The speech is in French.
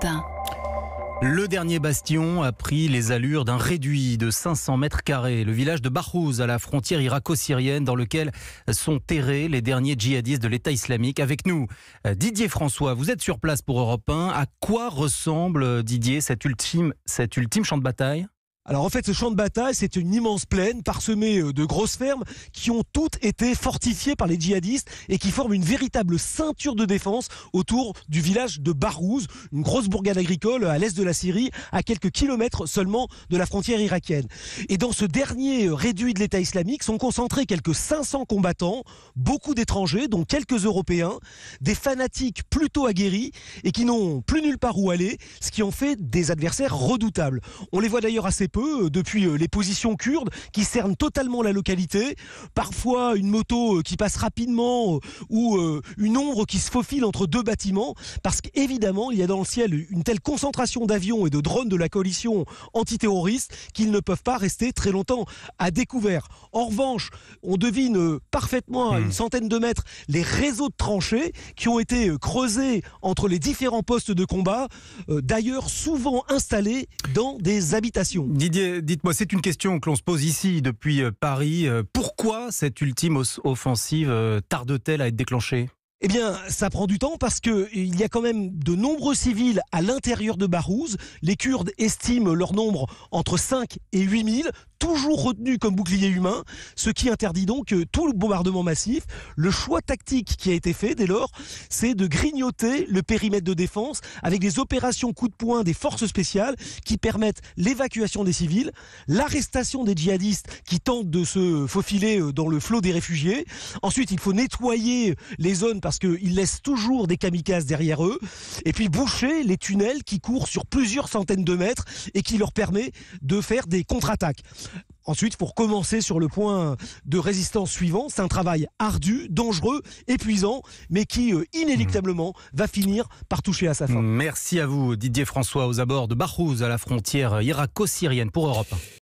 Europe 1. Le dernier bastion a pris les allures d'un réduit de 500 mètres carrés. Le village de Bahrouz, à la frontière irako-syrienne, dans lequel sont terrés les derniers djihadistes de l'État islamique. Avec nous, Didier François, vous êtes sur place pour Europe 1. À quoi ressemble, Didier, cet ultime champ de bataille ? Alors en fait, ce champ de bataille, c'est une immense plaine parsemée de grosses fermes qui ont toutes été fortifiées par les djihadistes et qui forment une véritable ceinture de défense autour du village de Bahrouz, une grosse bourgade agricole à l'est de la Syrie, à quelques kilomètres seulement de la frontière irakienne. Et dans ce dernier réduit de l'État islamique sont concentrés quelques 500 combattants, beaucoup d'étrangers, dont quelques Européens, des fanatiques plutôt aguerris et qui n'ont plus nulle part où aller, ce qui en fait des adversaires redoutables. On les voit d'ailleurs assez peu depuis les positions kurdes qui cernent totalement la localité, parfois une moto qui passe rapidement ou une ombre qui se faufile entre deux bâtiments, parce qu'évidemment il y a dans le ciel une telle concentration d'avions et de drones de la coalition antiterroriste qu'ils ne peuvent pas rester très longtemps à découvert. En revanche, on devine parfaitement à une centaine de mètres les réseaux de tranchées qui ont été creusés entre les différents postes de combat, d'ailleurs souvent installés dans des habitations. Didier, dites-moi, c'est une question que l'on se pose ici depuis Paris. Pourquoi cette ultime offensive tarde-t-elle à être déclenchée ? Eh bien, ça prend du temps parce qu'il y a quand même de nombreux civils à l'intérieur de Bahrouz. Les Kurdes estiment leur nombre entre 5 et 8 000, toujours retenus comme bouclier humain, ce qui interdit donc tout le bombardement massif. Le choix tactique qui a été fait dès lors, c'est de grignoter le périmètre de défense avec des opérations coup de poing des forces spéciales qui permettent l'évacuation des civils, l'arrestation des djihadistes qui tentent de se faufiler dans le flot des réfugiés. Ensuite, il faut nettoyer les zones parce qu'ils laissent toujours des kamikazes derrière eux, et puis boucher les tunnels qui courent sur plusieurs centaines de mètres et qui leur permet de faire des contre-attaques. Ensuite, pour commencer sur le point de résistance suivant, c'est un travail ardu, dangereux, épuisant, mais qui inéluctablement va finir par toucher à sa fin. Merci à vous, Didier François, aux abords de Bahrouz, à la frontière irako-syrienne pour Europe 1.